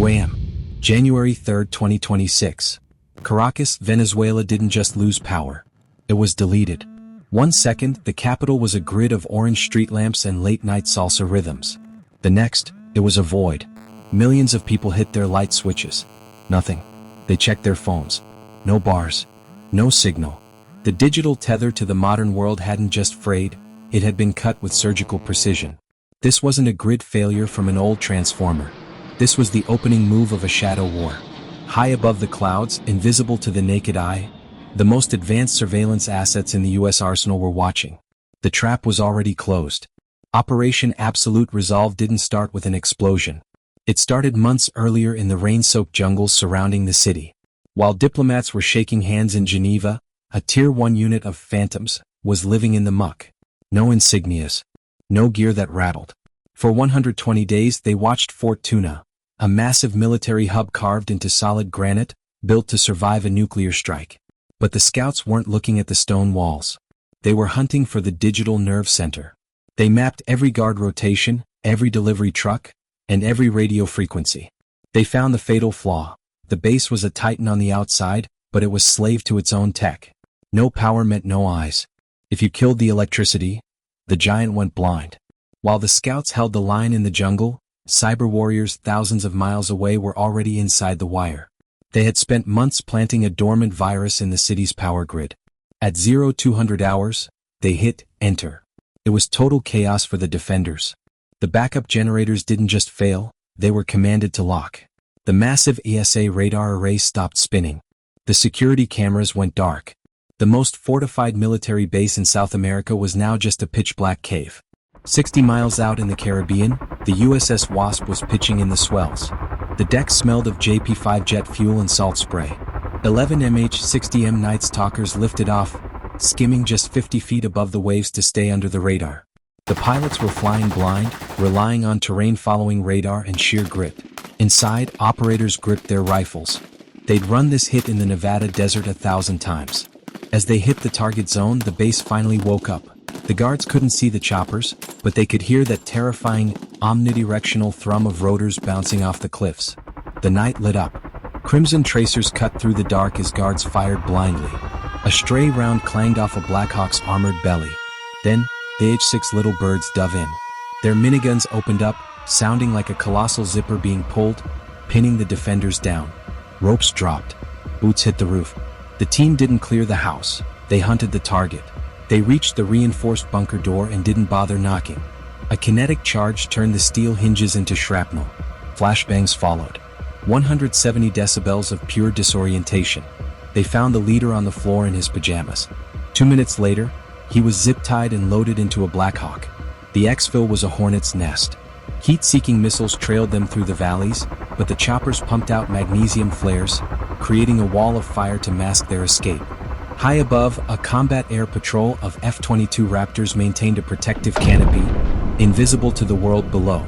2 a.m. January 3, 2026. Caracas, Venezuela didn't just lose power. It was deleted. 1 second, the capital was a grid of orange street lamps and late-night salsa rhythms. The next, it was a void. Millions of people hit their light switches. Nothing. They checked their phones. No bars. No signal. The digital tether to the modern world hadn't just frayed, it had been cut with surgical precision. This wasn't a grid failure from an old transformer. This was the opening move of a shadow war. High above the clouds, invisible to the naked eye, the most advanced surveillance assets in the U.S. arsenal were watching. The trap was already closed. Operation Absolute Resolve didn't start with an explosion. It started months earlier in the rain-soaked jungles surrounding the city. While diplomats were shaking hands in Geneva, a Tier 1 unit of phantoms was living in the muck. No insignias. No gear that rattled. For 120 days they watched Fort Tuna, a massive military hub carved into solid granite, built to survive a nuclear strike. But the scouts weren't looking at the stone walls. They were hunting for the digital nerve center. They mapped every guard rotation, every delivery truck, and every radio frequency. They found the fatal flaw. The base was a titan on the outside, but it was slave to its own tech. No power meant no eyes. If you killed the electricity, the giant went blind. While the scouts held the line in the jungle, cyber warriors thousands of miles away were already inside the wire. They had spent months planting a dormant virus in the city's power grid. At 0200 hours, they hit enter. It was total chaos for the defenders. The backup generators didn't just fail, they were commanded to lock. The massive ESA radar array stopped spinning. The security cameras went dark. The most fortified military base in South America was now just a pitch-black cave. 60 miles out in the Caribbean, the USS Wasp was pitching in the swells. The deck smelled of JP-5 jet fuel and salt spray. 11 MH-60M Night Stalkers lifted off, skimming just 50 feet above the waves to stay under the radar. The pilots were flying blind, relying on terrain-following radar and sheer grit. Inside, operators gripped their rifles. They'd run this hit in the Nevada desert 1,000 times. As they hit the target zone, the base finally woke up. The guards couldn't see the choppers, but they could hear that terrifying, omnidirectional thrum of rotors bouncing off the cliffs. The night lit up. Crimson tracers cut through the dark as guards fired blindly. A stray round clanged off a Blackhawk's armored belly. Then, the H-6 little birds dove in. Their miniguns opened up, sounding like a colossal zipper being pulled, pinning the defenders down. Ropes dropped. Boots hit the roof. The team didn't clear the house. They hunted the target. They reached the reinforced bunker door and didn't bother knocking. A kinetic charge turned the steel hinges into shrapnel. Flashbangs followed. 170 decibels of pure disorientation. They found the leader on the floor in his pajamas. 2 minutes later, he was zip-tied and loaded into a Blackhawk. The exfil was a hornet's nest. Heat-seeking missiles trailed them through the valleys, but the choppers pumped out magnesium flares, creating a wall of fire to mask their escape. High above, a combat air patrol of F-22 Raptors maintained a protective canopy, invisible to the world below.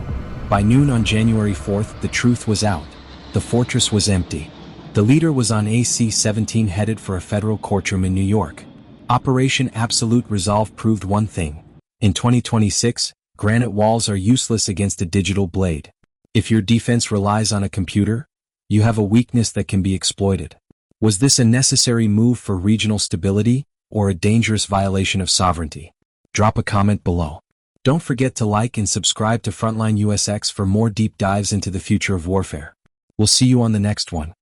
By noon on January 4th, the truth was out. The fortress was empty. The leader was on AC-17 headed for a federal courtroom in New York. Operation Absolute Resolve proved one thing. In 2026, granite walls are useless against a digital blade. If your defense relies on a computer, you have a weakness that can be exploited. Was this a necessary move for regional stability, or a dangerous violation of sovereignty? Drop a comment below. Don't forget to like and subscribe to Frontline USX for more deep dives into the future of warfare. We'll see you on the next one.